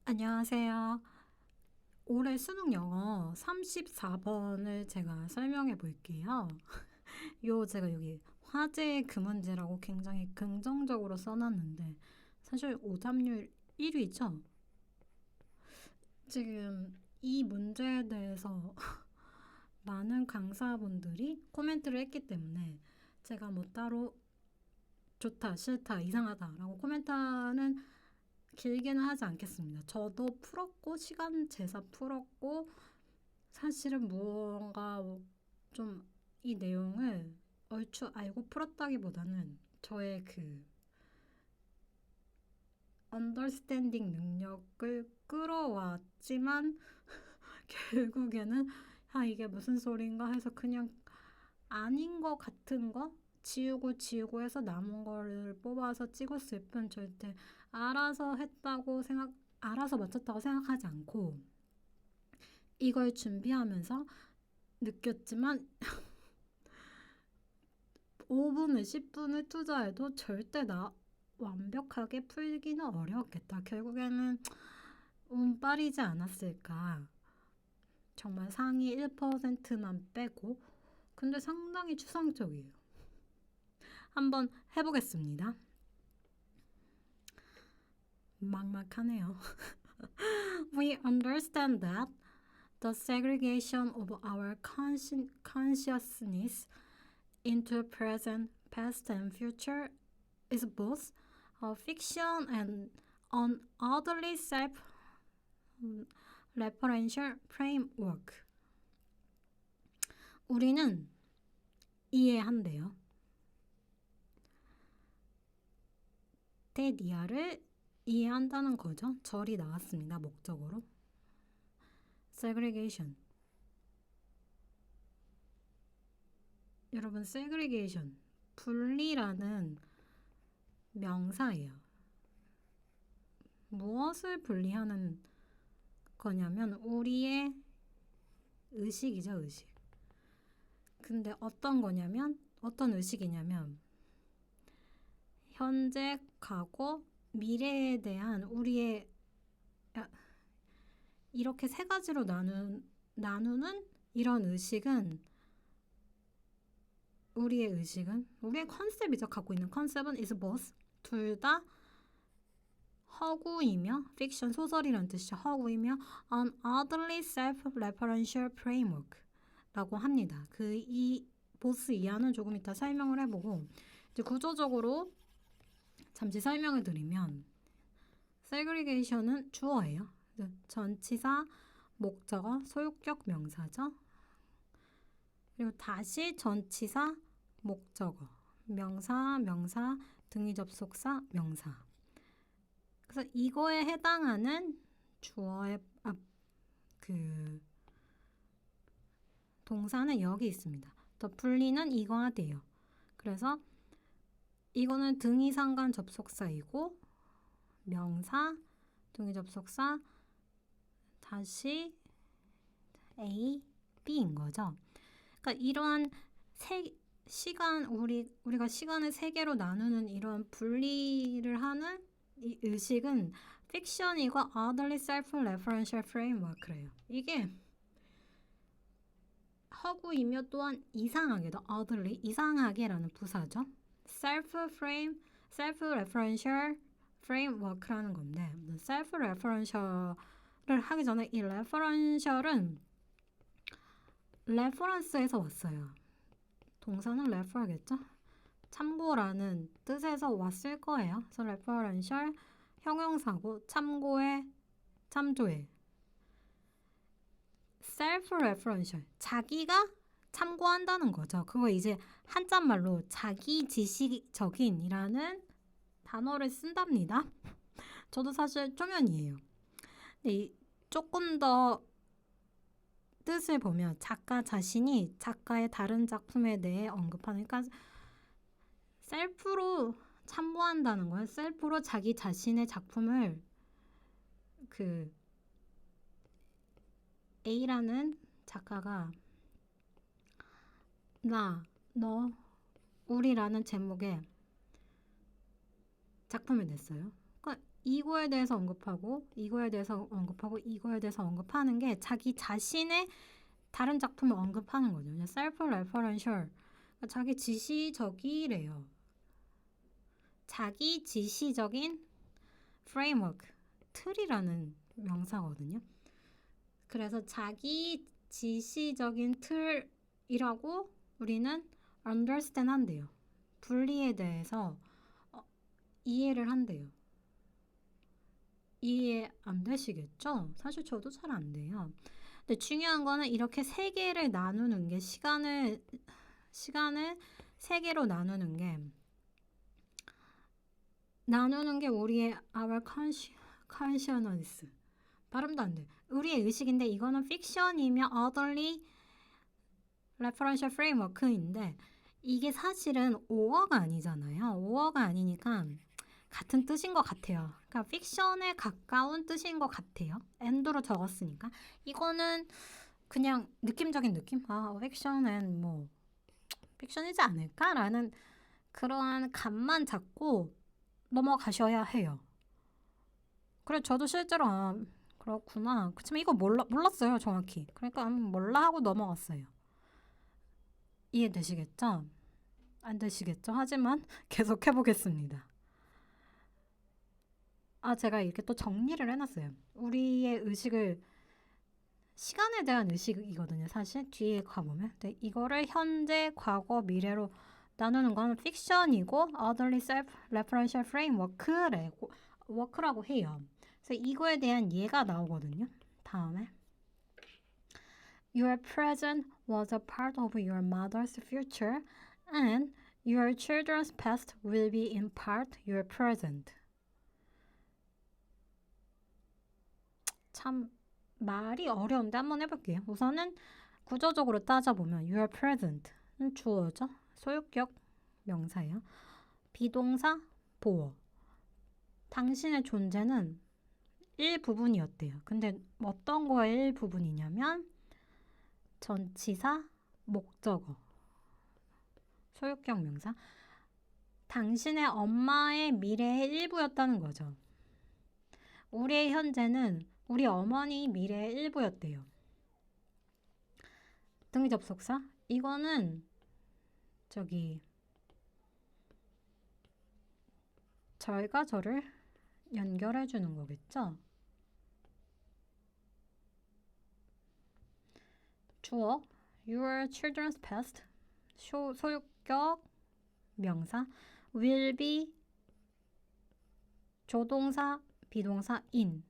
안녕하세요. 올해 수능 영어 34번을 제가 설명해 볼게요. 제가 여기 화제의 그 문제라고 굉장히 긍정적으로 써놨는데 사실 오답률 1위죠? 지금 이 문제에 대해서 많은 강사분들이 코멘트를 했기 때문에 제가 뭐 따로 좋다, 싫다, 이상하다라고 코멘트는 길게는 하지 않겠습니다. 저도 풀었고 시간 제사 풀었고 사실은 무언가 좀 이 내용을 얼추 알고 풀었다기보다는 저의 그 언더스탠딩 능력을 끌어왔지만 결국에는 이게 무슨 소린가 해서 그냥 아닌 것 같은 거 지우고 해서 남은 거를 뽑아서 찍었을 뿐 절대 알아서 맞췄다고 생각하지 않고 이걸 준비하면서 느꼈지만 5분을 10분을 투자해도 절대 완벽하게 풀기는 어려웠겠다. 결국에는 운빨이지 않았을까. 정말 상위 1%만 빼고. 근데 상당히 추상적이에요. 한번 해보겠습니다. 막막하네요. We understand that the segregation of our consciousness into present, past, and future is both a fiction and an orderly self-referential framework. 우리는 이해한대요. 테디아를 이해한다는 거죠. 절이 나왔습니다. 목적으로. segregation. 여러분, segregation, 분리라는 명사예요. 무엇을 분리하는 거냐면 우리의 의식이죠, 의식. 근데 어떤 의식이냐면 현재, 과거, 미래에 대한 우리의 이렇게 세 가지로 나누는 이런 의식은 우리의 컨셉이죠. 갖고 있는 컨셉은 is both. 둘 다 허구이며 픽션 소설이라는 뜻이죠. 허구이며 an orderly self-referential framework 라고 합니다. 이 보스 이하는 조금 이따 설명을 해보고 이제 구조적으로 잠시 설명을 드리면 segregation은 주어예요. 전치사, 목적어, 소유격 명사죠. 그리고 다시 전치사, 목적어, 명사, 등위 접속사, 명사. 그래서 이거에 해당하는 주어의 동사는 여기 있습니다. 더 분리는 이거가 돼요. 그래서 이거는 등위 상관 접속사이고 명사, 등위 접속사, 다시 A, B인 거죠. 그러니까 이러한 우리가 시간을 세 개로 나누는 이런 분리를 하는 이 의식은 픽션이고 orderly self-referential framework래요. 이게 허구이며 또한 이상하게도 orderly, 이상하게라는 부사죠. self-referential framework라는 건데 self-referential을 하기 전에 이 referential은 reference에서 왔어요. 동사는 refer겠죠? 참고라는 뜻에서 왔을 거예요. 그래서 referential 형용사고 참조의 self-referential 자기가 참고한다는 거죠. 그거 이제 한자말로 자기 지식적인이라는 단어를 쓴답니다. 저도 사실 초면이에요. 근데 조금 더 뜻을 보면 작가 자신이 작가의 다른 작품에 대해 언급하는, 그러니까 셀프로 참고한다는 거예요. 셀프로 자기 자신의 작품을 A라는 작가가 너, 우리라는 제목의 작품을 냈어요. 그러니까 이거에 대해서 언급하고 이거에 대해서 언급하고 이거에 대해서 언급하는 게 자기 자신의 다른 작품을 언급하는 거죠. 그냥 self-referential. 그러니까 자기 지시적이래요. 자기 지시적인 framework, 틀이라는 명사거든요. 그래서 자기 지시적인 틀이라고 우리는 understand 한대요. 분리에 대해서 이해를 한대요. 이해 안 되시겠죠? 사실 저도 잘 안 돼요. 근데 중요한 거는 이렇게 세 개를 나누는 게 시간을 세 개로 나누는 게 우리의 our consciousness 발음도 안 돼. 우리의 의식인데 이거는 픽션이며 otherly referential framework인데 이게 사실은 오어가 아니잖아요. 오어가 아니니까 같은 뜻인 것 같아요. 그러니까 픽션에 가까운 뜻인 것 같아요. end로 적었으니까 이거는 그냥 느낌적인 느낌? 픽션은 뭐 픽션이지 않을까라는 그러한 감만 잡고 넘어가셔야 해요. 그래 저도 실제로 그렇구나. 그치만 이거 몰랐어요 정확히. 그러니까 몰라 하고 넘어갔어요. 이해되시겠죠? 안 되시겠죠? 하지만 계속 해보겠습니다. 제가 이렇게 또 정리를 해놨어요. 우리의 의식을 시간에 대한 의식이거든요. 사실 뒤에 가보면 근데 이거를 현재, 과거, 미래로 나누는 건 픽션이고 otherly self-referential framework라고 해요. 그래서 이거에 대한 예가 나오거든요. 다음에 Your present was a part of your mother's future and your children's past will be in part your present. 참 말이 어려운데 한번 해볼게요. 우선은 구조적으로 따져보면 your present는 주어죠. 소유격 명사예요. 비동사 보어. 당신의 존재는 일부분이었대요. 근데 어떤 거의 일부분이냐면 전치사, 목적어. 소유격 명사. 당신의 엄마의 미래의 일부였다는 거죠. 우리의 현재는 우리 어머니 미래의 일부였대요. 등위 접속사. 이거는 저희가 저를 연결해 주는 거겠죠. 주어 your children's past 소유격 명사 will be 조동사 비동사 in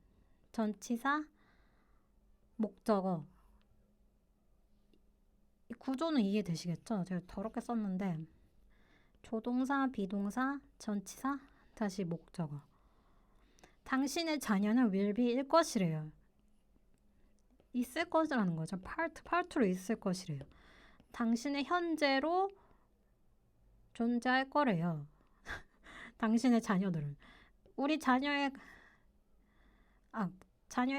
전치사 목적어. 이 구조는 이해되시겠죠? 제가 더럽게 썼는데 조동사 비동사 전치사 다시 목적어. 당신의 자녀는 will be일 것이래요. 있을 것이라는 거죠. 파트로 있을 것이래요. 당신의 현재로 존재할 거래요. 당신의 자녀들은. 우리 자녀의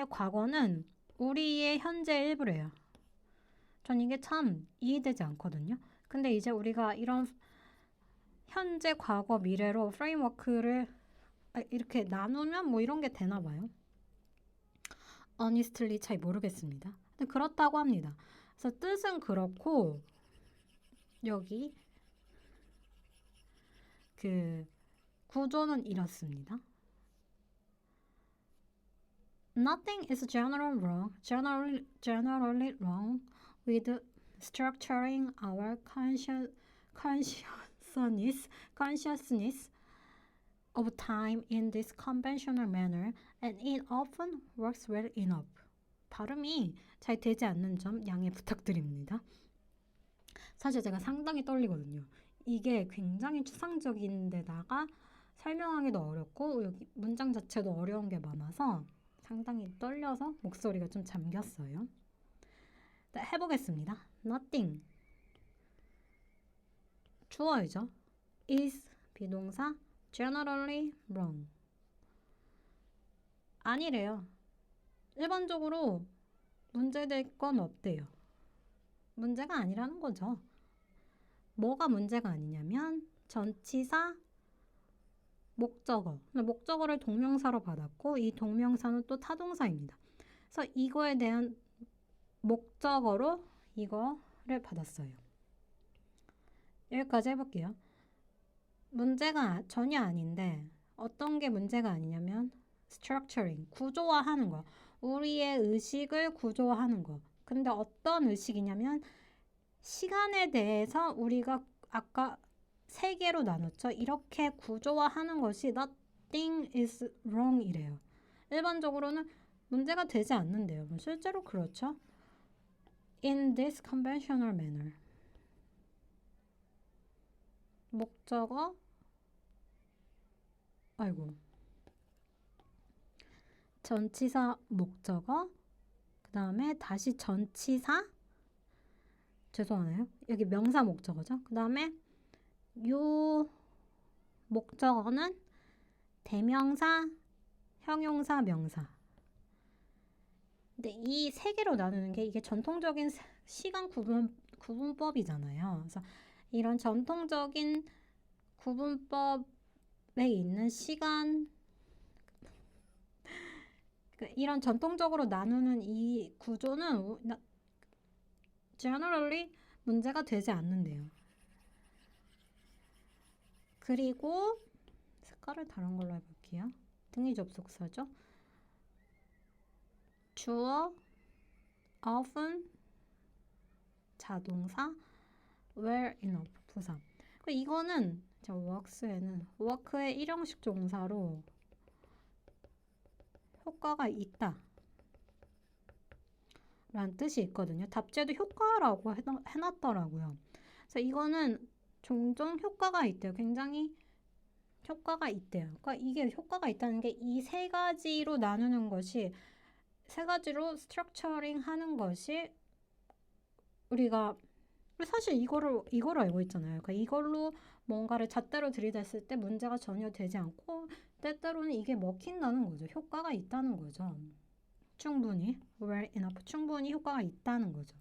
과거는 우리의 현재의 일부래요. 전 이게 참 이해되지 않거든요. 근데 이제 우리가 이런 현재, 과거, 미래로 프레임워크를 이렇게 나누면 뭐 이런 게 되나 봐요. honestly 잘 모르겠습니다. 근데 그렇다고 합니다. 그래서 뜻은 그렇고 여기 그 구조는 이렇습니다. Nothing is generally wrong with structuring our consciousness of time in this conventional manner, and it often works well enough. 발음이 잘 되지 않는 점 양해 부탁드립니다. 사실 제가 상당히 떨리거든요. 이게 굉장히 추상적인데다가 설명하기도 어렵고 여기 문장 자체도 어려운 게 많아서 상당히 떨려서 목소리가 좀 잠겼어요. 네, 해보겠습니다. Nothing 주어이죠. is 비동사 generally wrong 아니래요. 일반적으로 문제될 건 없대요. 문제가 아니라는 거죠. 뭐가 문제가 아니냐면 전치사 목적어. 근데 목적어를 동명사로 받았고 이 동명사는 또 타동사입니다. 그래서 이거에 대한 목적어로 이거를 받았어요. 여기까지 해볼게요. 문제가 전혀 아닌데 어떤 게 문제가 아니냐면 structuring, 구조화하는 거. 우리의 의식을 구조화하는 거. 근데 어떤 의식이냐면 시간에 대해서 우리가 아까 세 개로 나눴죠. 이렇게 구조화하는 것이 nothing is wrong 이래요. 일반적으로는 문제가 되지 않는데요. 실제로 그렇죠. In this conventional manner. 목적어 아이고 전치사 목적어 그 다음에 다시 전치사 죄송하네요. 여기 명사 목적어죠. 그 다음에 요 목적어는 대명사, 형용사, 명사. 근데 이 세 개로 나누는 게 이게 전통적인 시간 구분법이잖아요. 그래서 이런 전통적인 구분법에 있는 시간 이런 전통적으로 나누는 이 구조는 generally 문제가 되지 않는데요. 그리고 색깔을 다른 걸로 해볼게요. 등위 접속사죠. 주어, often, 자동사, well enough, 부사. 이거는 works에는 work의 일형식 동사로 효과가 있다 라는 뜻이 있거든요. 답지에도 효과라고 해놨더라고요. 그래서 이거는 종종 효과가 있대요. 굉장히 효과가 있대요. 그러니까 이게 효과가 있다는 게 이 세 가지로 나누는 것이 세 가지로 스트럭처링 하는 것이 우리가 사실 이거를 알고 있잖아요. 그러니까 이걸로 뭔가를 잣대로 들이댔을 때 문제가 전혀 되지 않고 때때로는 이게 먹힌다는 거죠. 효과가 있다는 거죠. 충분히 well enough 충분히 효과가 있다는 거죠.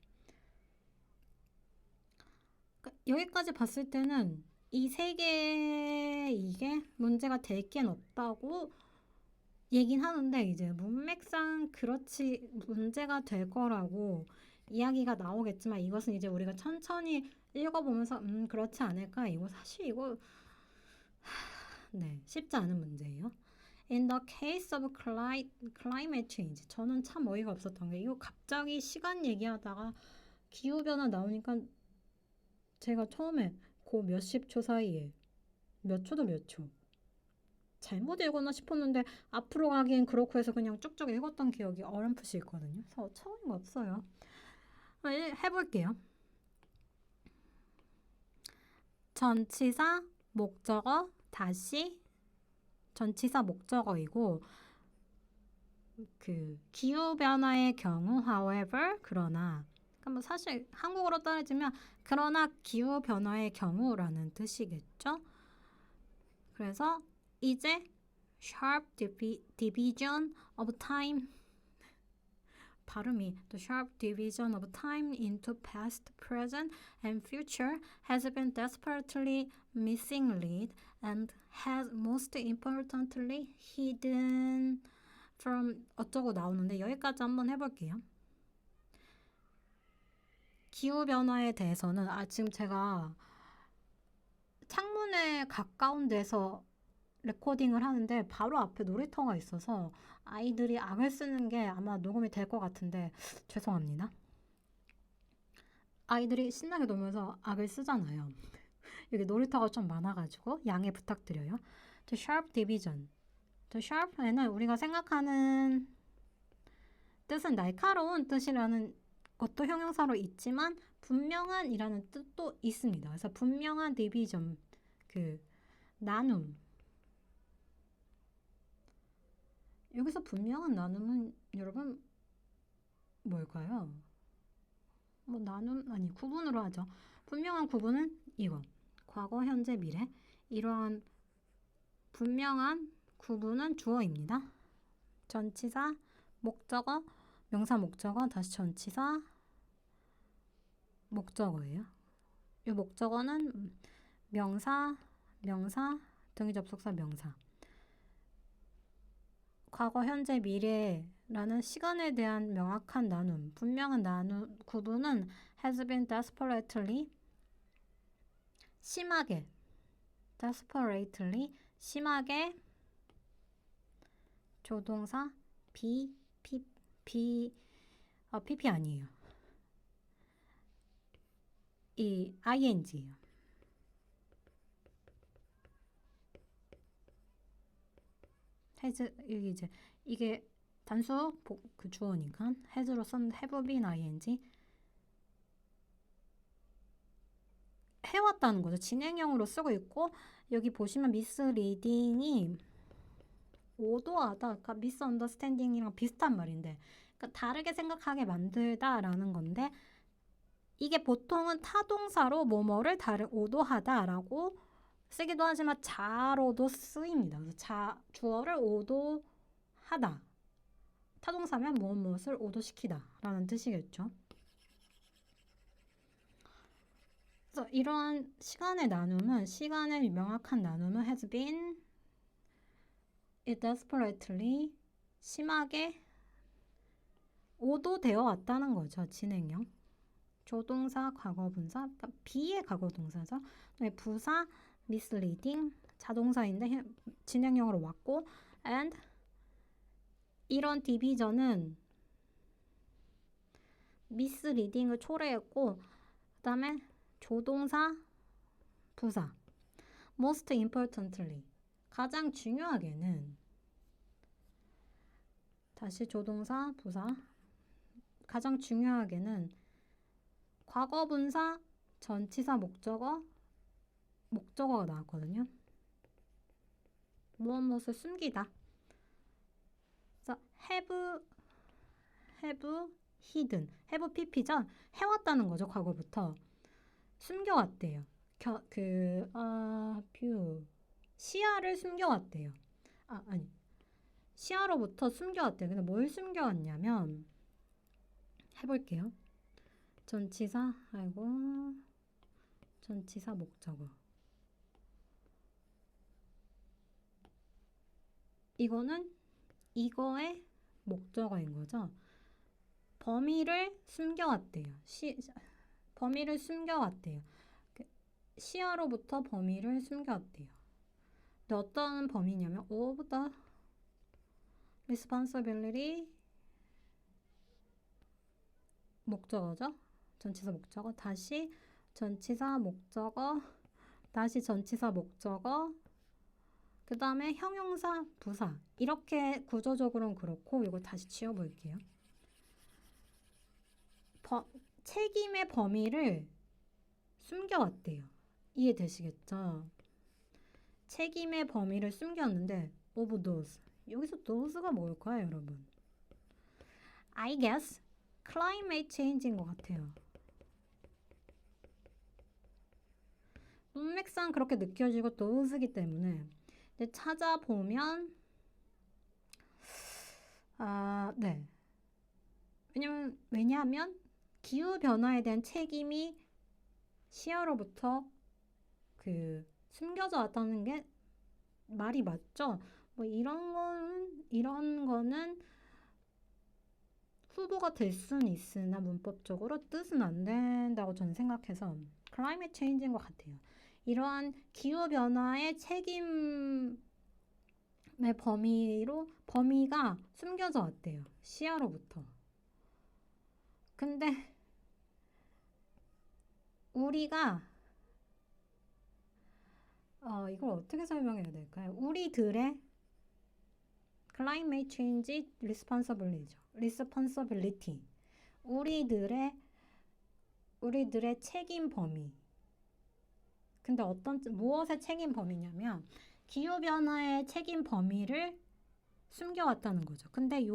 그러니까 여기까지 봤을 때는 이 세 개 이게 문제가 될 게 없다고 얘긴 하는데 이제 문맥상 그렇지 문제가 될 거라고 이야기가 나오겠지만 이것은 이제 우리가 천천히 읽어보면서 그렇지 않을까 이거 사실 이거 네 쉽지 않은 문제예요. In the case of climate change 저는 참 어이가 없었던 게 이거 갑자기 시간 얘기하다가 기후변화 나오니까 제가 처음에 그 몇십 초 사이에 몇 초도 몇 초 잘못 읽었나 싶었는데 앞으로 가기엔 그렇고 해서 그냥 쭉쭉 읽었던 기억이 어렴풋이 있거든요. 그래서 처음이 없어요. 해볼게요. 전치사 목적어 다시 전치사 목적어이고 그 기후변화의 경우 however 그러나 뭐 사실 한국어로 따지면 그러나 기후변화의 경우라는 뜻이겠죠. 그래서 이제 sharp division of time 발음이 the sharp division of time into past, present, and future has been desperately missing and has most importantly hidden from 어쩌고 나오는데 여기까지 한번 해볼게요. 기후변화에 대해서는 지금 제가 창문에 가까운 데서 레코딩을 하는데 바로 앞에 놀이터가 있어서 아이들이 악을 쓰는 게 아마 녹음이 될 것 같은데 죄송합니다. 아이들이 신나게 놀면서 악을 쓰잖아요. 여기 놀이터가 좀 많아가지고 양해 부탁드려요. The sharp division. The sharp에는 우리가 생각하는 뜻은 날카로운 뜻이라는 것도 형용사로 있지만 분명한 이라는 뜻도 있습니다. 그래서 분명한 division, 그 나눔. 여기서 분명한 나눔은 여러분 뭘까요? 뭐 나눔 아니 구분으로 하죠. 분명한 구분은 이거. 과거, 현재, 미래. 이러한 분명한 구분은 주어입니다. 전치사, 목적어, 명사 목적어, 다시 전치사, 목적어예요. 이 목적어는 명사, 등위 접속사, 명사. 과거, 현재, 미래라는 시간에 대한 명확한 나눔, 분명한 구분은 has been desperately 심하게 desperately 심하게 조동사 PP 아니에요. 이 ing예요. has 이게 단수 그 주어니까 has로 썼는데 have been ing 해왔다는 거죠. 진행형으로 쓰고 있고 여기 보시면 misleading이 오도하다, 그러니까 misunderstanding이랑 비슷한 말인데 그러니까 다르게 생각하게 만들다라는 건데 이게 보통은 타동사로 뭐뭐를 오도하다라고 쓰기도 하지만 자로도 쓰입니다. 그래서 주어를 오도하다. 타동사면 무엇을 오도시키다 라는 뜻이겠죠. 그래서 이러한 시간의 명확한 나눔은 has been desperately 심하게 오도되어 왔다는 거죠. 진행형. 조동사, 과거분사, 그러니까 B의 과거동사죠. 부사, misleading, 자동사인데 진행형으로 왔고 and 이런 디비전은 misleading을 초래했고 그 다음에 조동사, 부사 most importantly 가장 중요하게는 다시 조동사, 부사 가장 중요하게는 과거분사, 전치사, 목적어가 나왔거든요. 무엇을 숨기다. 그래서 have hidden, have pp죠. 해왔다는 거죠. 과거부터 숨겨왔대요. 시야를 숨겨왔대요. 시야로부터 숨겨왔대요. 근데 뭘 숨겨왔냐면 해볼게요. 전치사, 전치사, 목적어. 이거는 이거의 목적어인 거죠. 범위를 숨겨왔대요. 범위를 숨겨왔대요. 시야로부터 범위를 숨겨왔대요. 근데 어떤 범위냐면 of the responsibility 목적어죠. 전치사 목적어 다시 전치사 목적어 다시 전치사 목적어 그 다음에 형용사 부사 이렇게 구조적으로는 그렇고 이거 다시 지워볼게요. 책임의 범위를 숨겨왔대요. 이해되시겠죠? 책임의 범위를 숨겼는데 of those 여기서 those가 뭘까요 여러분? I guess climate change인 것 같아요. 문맥상 그렇게 느껴지고 those이기 때문에 근데 찾아보면 네. 왜냐하면 기후변화에 대한 책임이 시야로부터 숨겨져 왔다는 게 말이 맞죠? 이런 거는 후보가 될 수는 있으나 문법적으로 뜻은 안 된다고 저는 생각해서 climate change인 것 같아요. 이러한 기후변화의 책임의 범위가 숨겨져 왔대요. 시야로부터. 근데 우리가 이걸 어떻게 설명해야 될까요? 우리들의 climate change responsibility 우리들의 책임 범위. 근데 무엇의 책임 범위냐면 기후변화의 책임 범위를 숨겨왔다는 거죠. 근데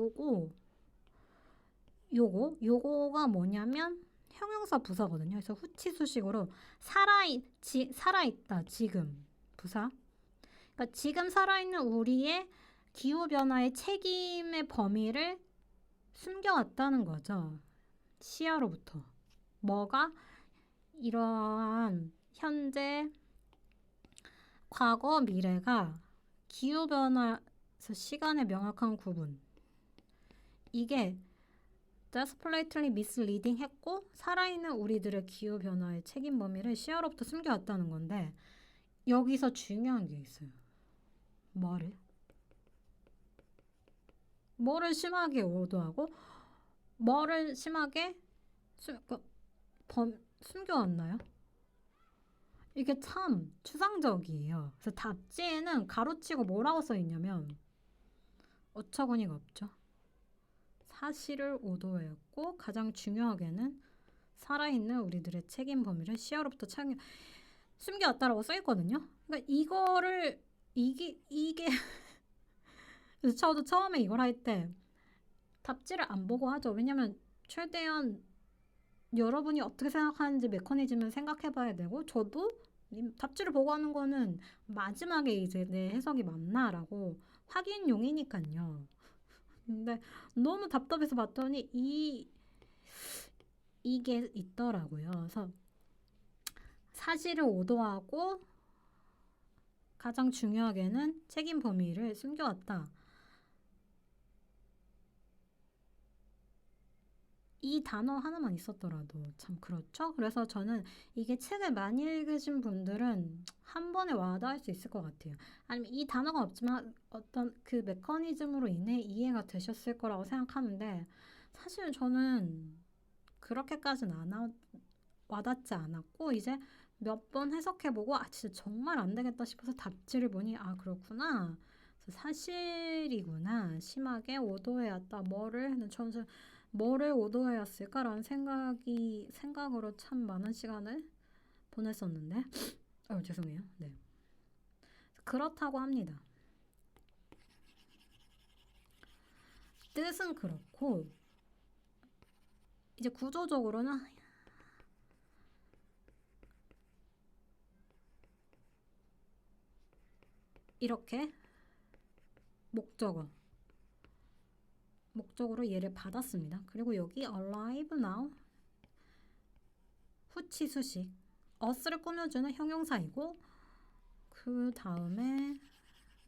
요거가 뭐냐면 형용사 부사거든요. 그래서 후치수식으로 살아있다 지금 부사. 그러니까 지금 살아있는 우리의 기후변화의 책임의 범위를 숨겨왔다는 거죠. 시야로부터. 뭐가? 이러한 현재, 과거, 미래가 기후변화 그래서 시간의 명확한 구분. 이게 desperately misleading 했고 살아있는 우리들의 기후변화의 책임 범위를 시야로부터 숨겨왔다는 건데 여기서 중요한 게 있어요. 뭐를 심하게 오도하고 뭐를 심하게 숨겨왔나요? 이게 참 추상적이에요. 그래서 답지에는 가로치고 뭐라고 써있냐면 어처구니가 없죠. 사실을 오도했고 가장 중요하게는 살아있는 우리들의 책임 범위를 시야로부터 숨겨왔다라고 써있거든요. 그러니까 이게 그래서 저도 처음에 이걸 할 때 답지를 안 보고 하죠. 왜냐면 최대한 여러분이 어떻게 생각하는지 메커니즘을 생각해봐야 되고 저도 답지를 보고 하는 거는 마지막에 이제 내 해석이 맞나라고 확인용이니까요. 근데 너무 답답해서 봤더니 이게 있더라고요. 그래서 사실을 오도하고 가장 중요하게는 책임 범위를 숨겨왔다. 이 단어 하나만 있었더라도 참 그렇죠? 그래서 저는 이게 책을 많이 읽으신 분들은 한 번에 와닿을 수 있을 것 같아요. 아니면 이 단어가 없지만 어떤 그 메커니즘으로 인해 이해가 되셨을 거라고 생각하는데 사실 저는 그렇게까지는 와닿지 않았고 이제 몇 번 해석해보고 진짜 정말 안 되겠다 싶어서 답지를 보니 그렇구나. 사실이구나. 심하게 오도해왔다. 뭐를 오도해왔을까라는 생각으로 참 많은 시간을 보냈었는데 죄송해요. 네. 그렇다고 합니다. 뜻은 그렇고 이제 구조적으로는 이렇게 목적으로 얘를 받았습니다. 그리고 여기 alive now 후치 수식 us를 꾸며주는 형용사이고 그 다음에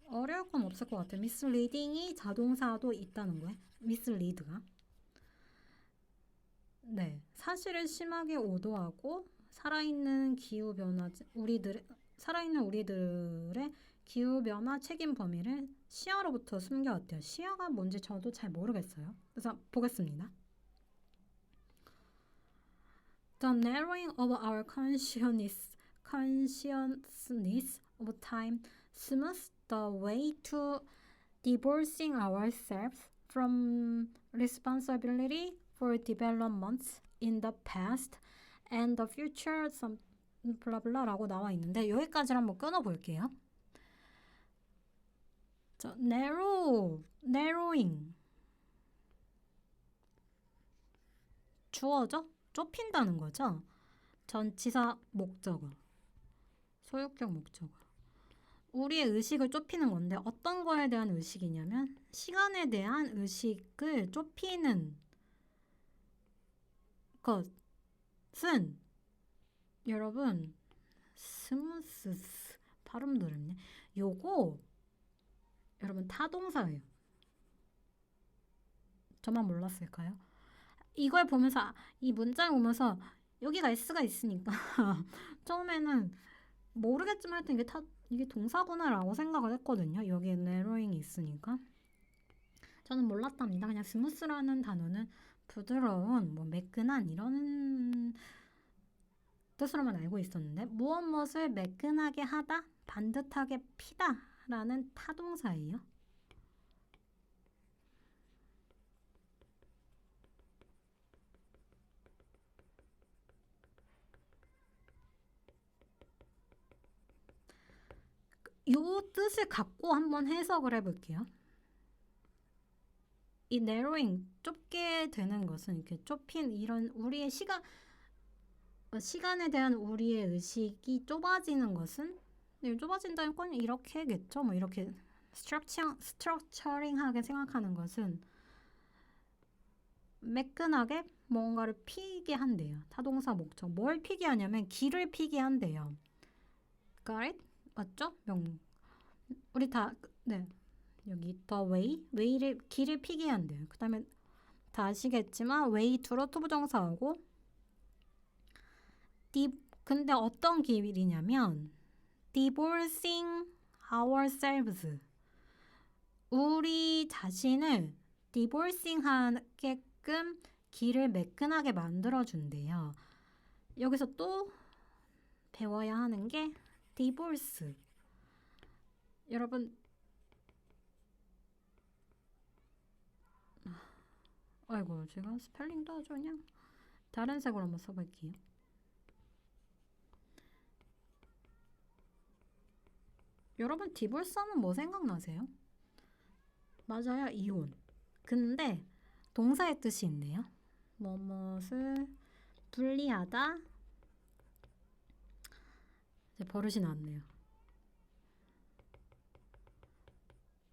어려울 건 없을 것 같아요. misleading이 자동사도 있다는 거예요. mislead가 네, 사실을 심하게 오도하고 살아있는 우리들의 기후변화 책임 범위를 시야로부터 숨겨왔대요. 시야가 뭔지 저도 잘 모르겠어요. 그래서 보겠습니다. The narrowing of our consciousness of time smooths the way to divorcing ourselves from responsibility for developments in the past and the future 블라블라라고 나와 있는데 여기까지를 한번 끊어볼게요. narrowing 주어죠? 좁힌다는 거죠. 전치사 목적어, 소유격 목적어. 우리의 의식을 좁히는 건데 어떤 거에 대한 의식이냐면 시간에 대한 의식을 좁히는 것은 여러분 스무스 발음도 어렵네. 요거 여러분 타동사예요. 저만 몰랐을까요? 이걸 보면서 이 문장을 보면서 여기가 S가 있으니까 처음에는 모르겠지만 하여튼 이게 동사구나라고 생각을 했거든요. 여기에 narrowing이 있으니까 저는 몰랐답니다. 그냥 스무스라는 단어는 부드러운, 매끈한 이런 뜻으로만 알고 있었는데 무엇을 매끈하게 하다, 반듯하게 피다 라는 타동사예요. 요 뜻을 갖고 한번 해석을 해볼게요. 이 narrowing, 좁게 되는 것은 이렇게 좁힌 이런 우리의 시간에 대한 우리의 의식이 좁아지는 것은 좁아진다는 건 이렇게겠죠. 이렇게 스트럭처링하게 생각하는 것은 매끈하게 뭔가를 피게 한대요. 타동사 목적. 뭘 피게 하냐면 길을 피게 한대요. Got it? 맞죠? 우리 다 네. 여기 the way를 길을 피게 한대요. 그 다음에 다 아시겠지만 way to로 투부정사하고 근데 어떤 길이냐면 divorcing ourselves 우리 자신을 divorcing 하게끔 길을 매끈하게 만들어준대요. 여기서 또 배워야 하는 게 divorce. 여러분 아이고 제가 스펠링도 아주 그냥 다른 색으로 한번 써볼게요. 여러분 디볼스 하면 뭐 생각나세요? 맞아요, 이혼. 근데 동사의 뜻이 있네요. 뭐뭇을 분리하다. 이제 버릇이 나왔네요.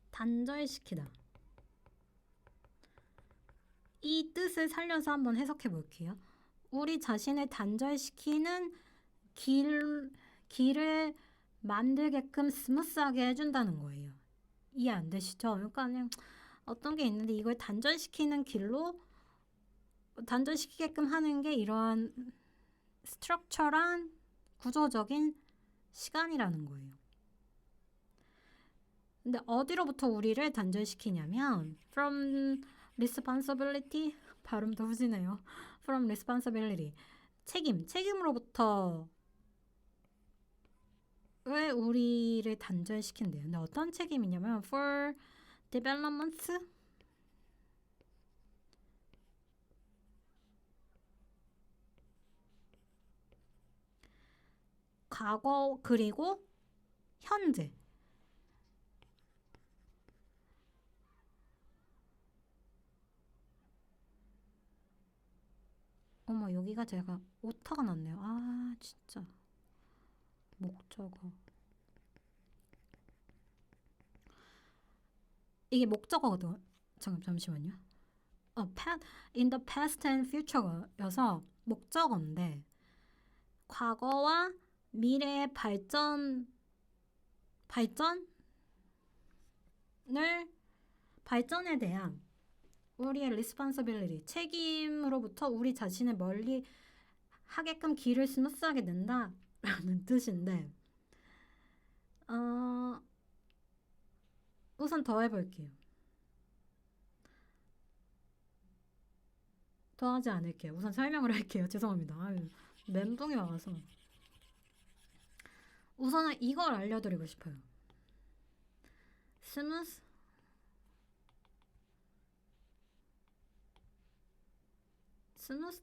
단절시키다. 이 뜻을 살려서 한번 해석해 볼게요. 우리 자신을 단절시키는 길을 만들게끔 스무스하게 해준다는 거예요. 이해 안 되시죠? 그러니까 그냥 어떤 게 있는데 이걸 단절시키는 길로 단절시키게끔 하는 게 이러한 스트럭처란 구조적인 시간이라는 거예요. 근데 어디로부터 우리를 단절시키냐면 from responsibility 발음도 후지네요. from responsibility 책임으로부터 왜 우리를 단절시킨대요. 근데 어떤 책임이냐면 for development 과거 그리고 현재 어머 여기가 제가 오타가 났네요. 아 진짜 목적어 이게 목적어거든요. 잠시만요. in the past and future여서 목적어인데 과거와 미래의 발전에 대한 우리의 responsibility 책임으로부터 우리 자신을 멀리 하게끔 길을 스무스하게 낸다라는 뜻인데 우선 더 해볼게요. 더 하지 않을게요. 우선 설명을 할게요. 죄송합니다. 아유, 멘붕이 와서 우선은 이걸 알려드리고 싶어요. 스무스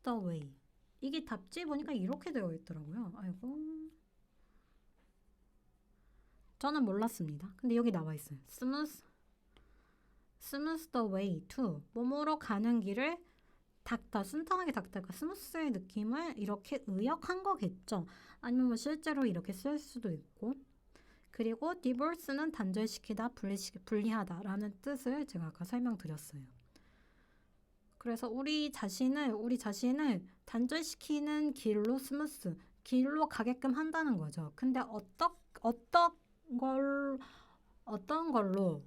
더 웨이 이게 답지에 보니까 이렇게 되어 있더라고요. 아이고 저는 몰랐습니다. 근데 여기 나와 있어요. 스무스 the way to 몸으로 가는 길을 닦다 순탄하게 닦다가 스무스의 느낌을 이렇게 의역한 거겠죠. 아니면 뭐 실제로 이렇게 쓸 수도 있고 그리고 divorce는 단절시키다 분리하다 라는 뜻을 제가 아까 설명드렸어요. 그래서 우리 자신을 단절시키는 길로 길로 가게끔 한다는 거죠. 근데 어떤 걸로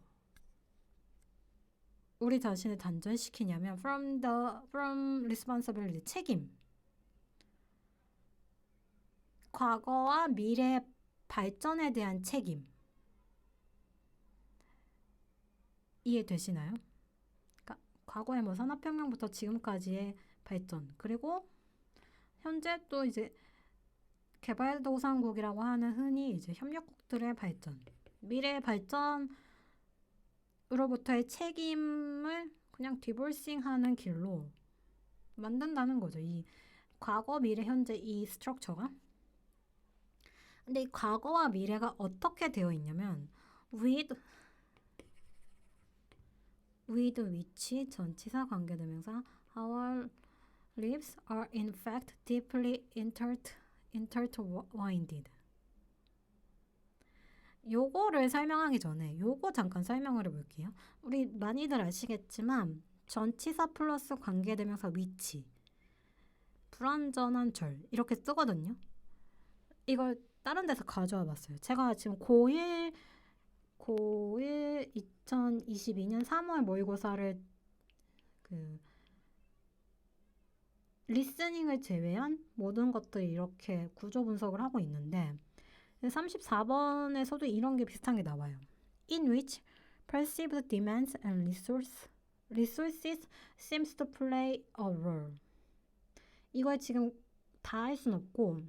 우리 자신을 단절시키냐면 from responsibility 책임 과거와 미래의 발전에 대한 책임 이해되시나요? 그러니까 과거의 뭐 산업혁명부터 지금까지의 발전 그리고 현재 또 이제 개발도상국이라고 하는 흔히 이제 협력국들의 발전 미래의 발전으로부터의 책임을 그냥 디볼싱하는 길로 만든다는 거죠. 이 과거, 미래, 현재 이 스트럭처가 근데 이 과거와 미래가 어떻게 되어 있냐면 with which 전치사 관계대명사 our lives are in fact deeply intertwined 요거를 설명하기 전에 요거 잠깐 설명을 해볼게요. 우리 많이들 아시겠지만 전치사 플러스 관계대명사 which 불완전한 절 이렇게 쓰거든요. 이걸 다른 데서 가져와 봤어요. 제가 지금 고1 고1 2022년 3월 모의고사를 그 리스닝을 제외한 모든 것들이 이렇게 구조 분석을 하고 있는데 34번에서도 이런 게 비슷한 게 나와요. In which perceived demands and resources seems to play a role. 이걸 지금 다 할 순 없고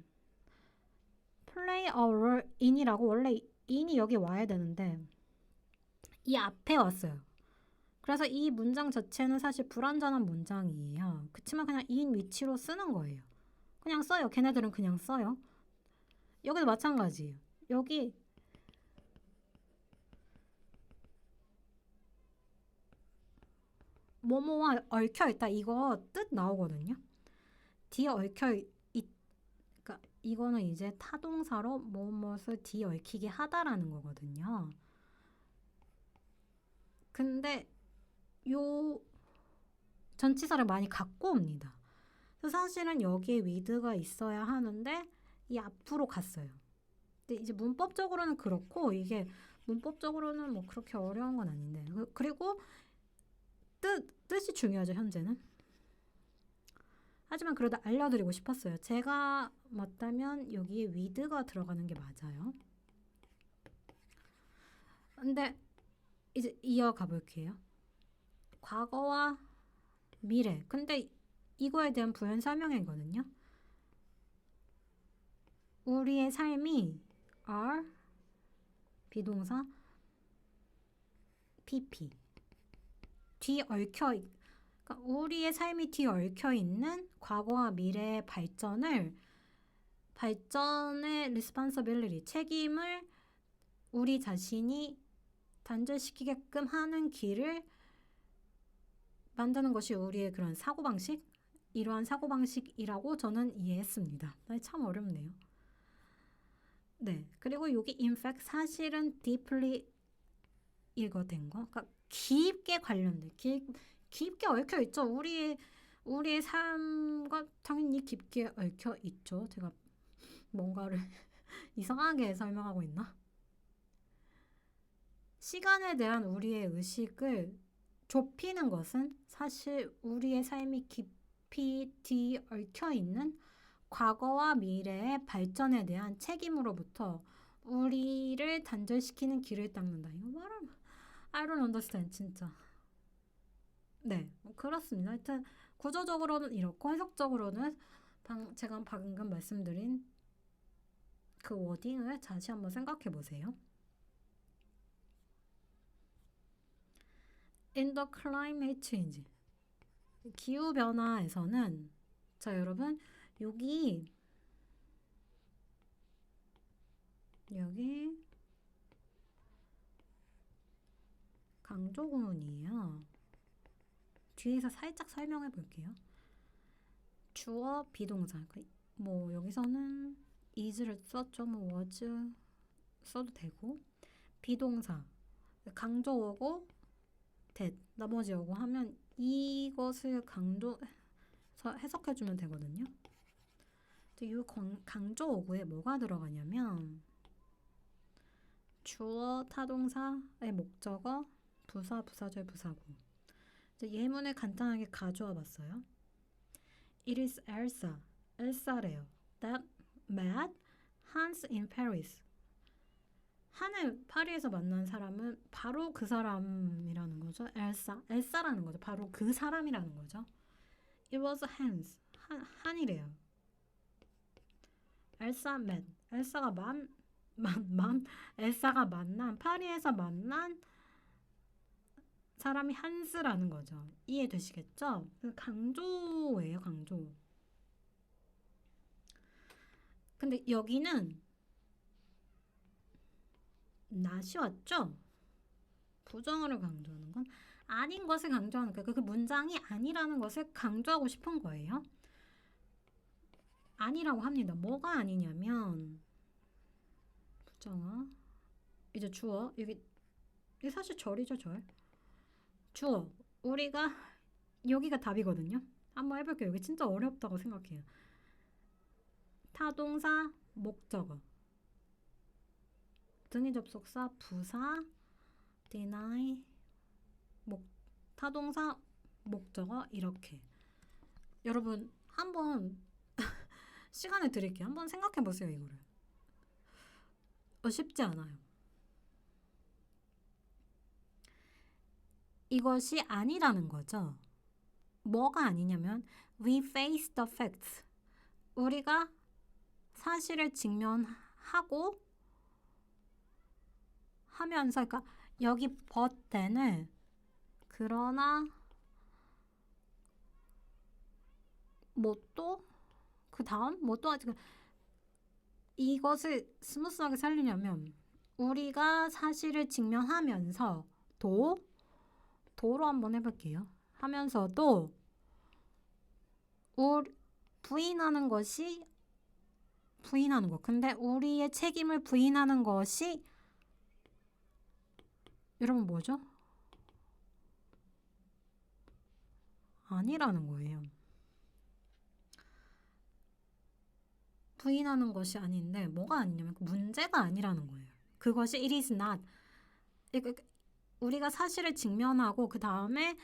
play a role in이라고 원래 in이 여기 와야 되는데 이 앞에 왔어요. 그래서 이 문장 자체는 사실 불완전한 문장이에요. 그치만 그냥 in which로 쓰는 거예요. 그냥 써요. 걔네들은 그냥 써요. 여기도 마찬가지예요. 여기 뭐뭐와 얽혀있다 이거 뜻 나오거든요. 뒤에 그러니까 이거는 이제 타동사로 무엇을 뒤에 얽히게 하다라는 거거든요. 근데 요 전치사를 많이 갖고 옵니다. 그래서 사실은 여기에 with가 있어야 하는데 이 앞으로 갔어요. 근데 이제 문법적으로는 그렇고 이게 문법적으로는 뭐 그렇게 어려운 건 아닌데 그리고 뜻이 중요하죠 현재는. 하지만 그래도 알려드리고 싶었어요. 제가 맞다면 여기에 with가 들어가는 게 맞아요. 근데 이제 이어가 볼게요. 과거와 미래. 근데 이거에 대한 부연 설명이거든요. 우리의 삶이 are 비동사 pp 뒤 얽혀 그러니까 우리의 삶이 뒤 얽혀 있는 과거와 미래의 발전의 responsibility 책임을 우리 자신이 단절시키게끔 하는 길을 만드는 것이 우리의 그런 사고방식 이러한 사고방식이라고 저는 이해했습니다. 참 어렵네요. 네, 그리고 여기 in fact 사실은 deeply 읽어된 거 그러니까 깊게 관련된 깊게 얽혀 있죠. 우리의 삶과 당연히 깊게 얽혀 있죠. 제가 뭔가를 이상하게 설명하고 있나? 시간에 대한 우리의 의식을 좁히는 것은 사실 우리의 삶이 깊이 뒤얽혀 있는 과거와 미래의 발전에 대한 책임으로부터 우리를 단절시키는 길을 닦는다. 이거 말하면 I don't understand 진짜. 네, 그렇습니다. 하여튼 구조적으로는 이렇고 해석적으로는 제가 방금 말씀드린 그 워딩을 다시 한번 생각해 보세요. In the climate change. 기후변화에서는 자 여러분 여기 강조구문이에요. 뒤에서 살짝 설명해 볼게요. 주어 비동사 뭐 여기서는 is를 썼죠. 뭐 was 써도 되고 비동사 강조어고 that 나머지 어고 하면 이것을 해석해주면 되거든요. 이 강조어구에 뭐가 들어가냐면 주어 타동사의 목적어 부사 부사절 부사구 예문을 간단하게 가져와 봤어요. It is 엘사래요. That met Hans in Paris. 한을 파리에서 만난 사람은 바로 그 사람이라는 거죠. 엘사라는 거죠. 바로 그 사람이라는 거죠. It was Hans. 한이래요. 엘사가 만난 파리에서 만난 사람이 한스라는 거죠. 이해되시겠죠? 강조예요, 강조. 근데 여기는 not이 왔죠? 부정어를 강조하는 건 아닌 것을 강조하는 거예요. 그 문장이 아니라는 것을 강조하고 싶은 거예요. 아니라고 합니다. 뭐가 아니냐면 부정어 이제 주어 이게 사실 절이죠, 절. 주어 여기가 답이거든요. 한번 해볼게요. 여기 진짜 어렵다고 생각해요. 타동사 목적어 등위 접속사 부사 deny 타동사 목적어 이렇게. 여러분 한번 시간을 드릴게요. 한번 생각해 보세요. 이거를. 쉽지 않아요. 이것이 아니라는 거죠. 뭐가 아니냐면 we face the facts. 우리가 사실을 직면하고 하면서, 그러니까 여기 but then은 그러나 뭐 또 그 다음 뭐 또 이것을 스무스하게 살리려면 우리가 사실을 직면하면서 도로 한번 해볼게요. 하면서도 부인하는 것이 부인하는 것. 근데 우리의 책임을 부인하는 것이 여러분 뭐죠? 아니라는 거예요. 부인하는 것이 아닌데 뭐가 아니냐면 문제가 아니라는 거예요. 그것이 it is not. 우리가 사실을 직면하고 그 다음에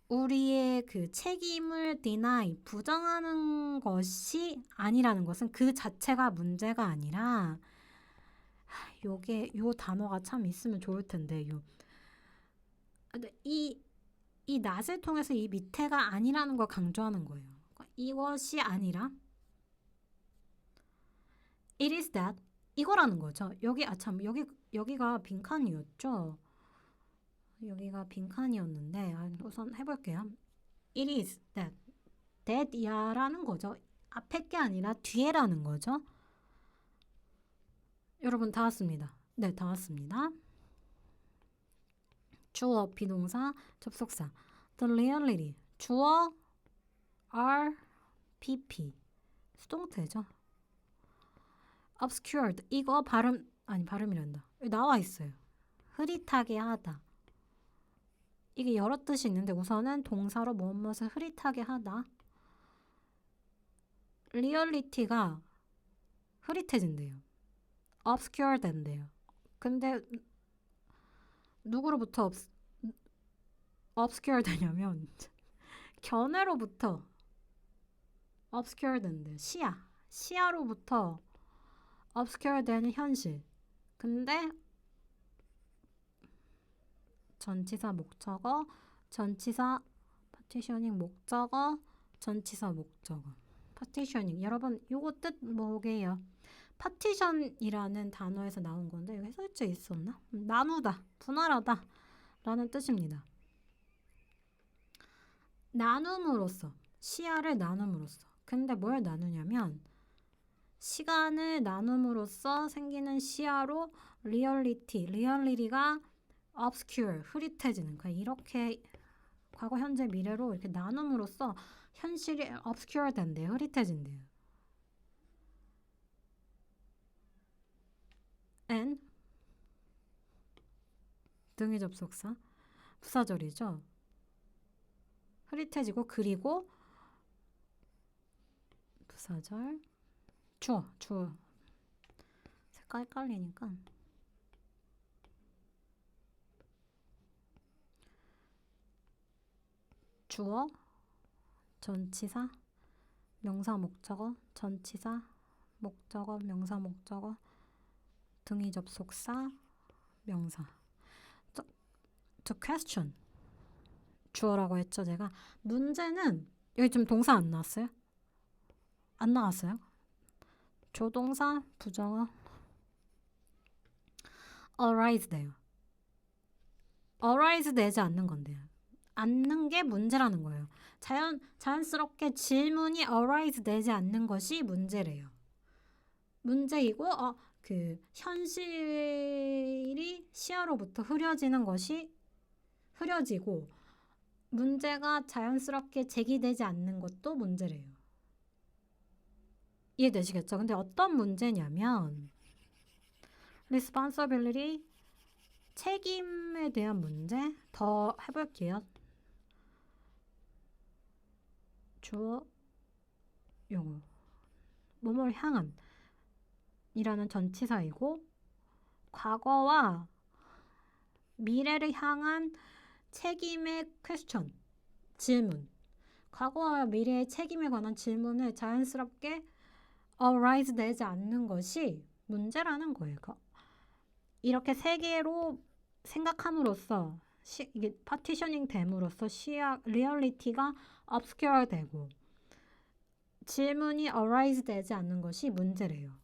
우리의 그 책임을 deny, 부정하는 것이 아니라는 것은 그 자체가 문제가 아니라 요게 요 단어가 참 있으면 좋을 텐데 이 not을 통해서 이 밑에가 아니라는 걸 강조하는 거예요. 이것이 아니라 it is that 이거라는 거죠. 여기가 빈칸이었죠. 여기가 빈칸이었는데 우선 해볼게요. It is that이야라는 거죠. 앞에 게 아니라 뒤에라는 거죠. 여러분 다 왔습니다. 네, 다 왔습니다. 주어, 비동사, 접속사. The reality. 주어 RPP. 수동태죠. obscured. 이거 발음이란다. 나와 있어요. 흐릿하게 하다. 이게 여러 뜻이 있는데 우선은 동사로 무엇을 흐릿하게 하다. 리얼리티가 흐릿해진대요. obscure 된대요. 근데 누구로부터 obscure 되냐면 견해로부터 obscure 된대요. 시야로부터 obscure 되는 현실. 근데 전치사 목적어, 전치사 파티셔닝 목적어, 전치사 목적어. 파티셔닝. 여러분 요거 뜻 뭐게요? 파티션이라는 단어에서 나온 건데 여기 해설지에 있었나? 나누다, 분할하다 라는 뜻입니다. 나눔으로써, 시야를 나눔으로써. 근데 뭘 나누냐면 시간을 나눔으로써 생기는 시야로 리얼리티가 obscure, 흐릿해지는. 그러니까 이렇게 과거, 현재, 미래로 이렇게 나눔으로써 현실이 obscure 된대요. 흐릿해진대요. and 등의 접속사 부사절이죠. 흐릿해지고 그리고 부사절 주어 색깔 헷갈리니까 주어 전치사 명사 목적어 전치사 목적어 명사 목적어 등의 접속사 명사. The question 주어라고 했죠. 제가 문제는 여기 지금 동사 안 나왔어요? 안 나왔어요? 조동사 부정어 arise 돼요. arise 되지 않는 건데요. 않는 게 문제라는 거예요. 자연스럽게 질문이 arise 되지 않는 것이 문제래요. 문제이고 그 현실이 시야로부터 흐려지는 것이 흐려지고 문제가 자연스럽게 제기되지 않는 것도 문제래요. 이해되시겠죠? 근데 어떤 문제냐면 responsibility 책임에 대한 문제 더 해볼게요. 주어 용어 뭐뭐를 향한 이라는 전치사이고 과거와 미래를 향한 책임의 퀘스천, 질문. 과거와 미래의 책임에 관한 질문을 자연스럽게 arise 되지 않는 것이 문제라는 거예요. 이렇게 세 개로 생각함으로써 이게 파티셔닝 됨으로써 리얼리티가 obscure 되고 질문이 arise 되지 않는 것이 문제래요.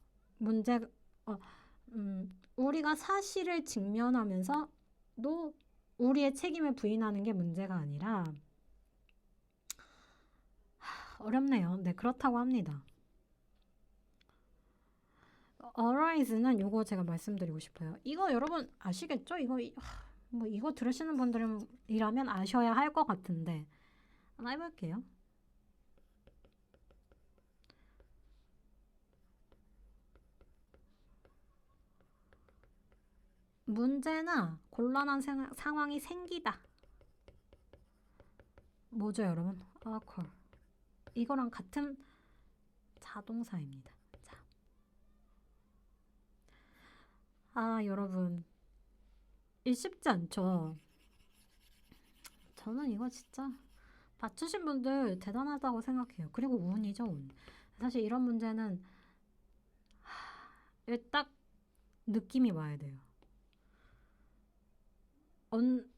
어, 우리가 사실을 직면하면서도 우리의 책임을 부인하는 게 문제가 아니라 어렵네요. 네, 그렇다고 합니다. arise는 요거 제가 말씀드리고 싶어요. 이거 여러분 아시겠죠? 이거 들으시는 분들이라면 아셔야 할 것 같은데 하나 해볼게요. 문제나 곤란한 상황이 생기다. 뭐죠, 여러분? occur. 이거랑 같은 자동사입니다. 여러분. 이 쉽지 않죠? 저는 이거 진짜 맞추신 분들 대단하다고 생각해요. 그리고 운이죠, 운. 사실 이런 문제는 딱 느낌이 와야 돼요.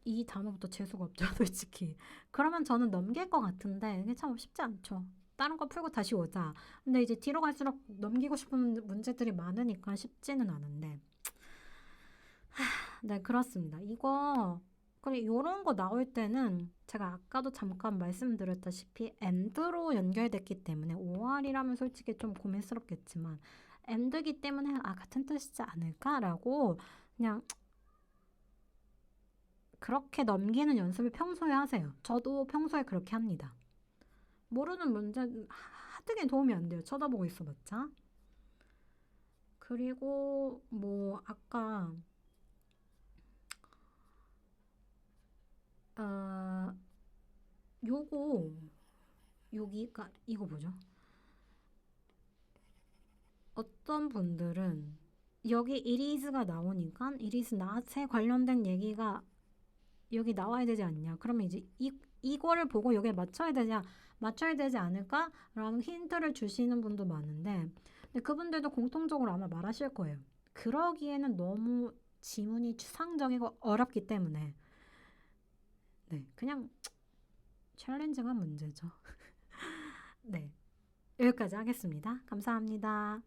이 단어부터 재수가 없죠, 솔직히. 그러면 저는 넘길 것 같은데 이게 참 쉽지 않죠. 다른 거 풀고 다시 오자. 근데 이제 뒤로 갈수록 넘기고 싶은 문제들이 많으니까 쉽지는 않은데. 네, 그렇습니다. 그리고 이런 거 나올 때는 제가 아까도 잠깐 말씀드렸다시피 and로 연결됐기 때문에 OR이라면 솔직히 좀 고민스럽겠지만 and기 때문에 같은 뜻이지 않을까라고 그냥 그렇게 넘기는 연습을 평소에 하세요. 저도 평소에 그렇게 합니다. 모르는 문제 하등에 도움이 안 돼요. 쳐다보고 있어봤자. 그리고 뭐 아까 여기가 이거 뭐죠? 어떤 분들은 여기 it is가 나오니까 it is not에 관련된 얘기가 여기 나와야 되지 않냐? 그러면 이제 이거를 보고 여기에 맞춰야 되지 않을까라는 힌트를 주시는 분도 많은데, 근데 그분들도 공통적으로 아마 말하실 거예요. 그러기에는 너무 지문이 추상적이고 어렵기 때문에, 네, 그냥 챌린징한 문제죠. 네, 여기까지 하겠습니다. 감사합니다.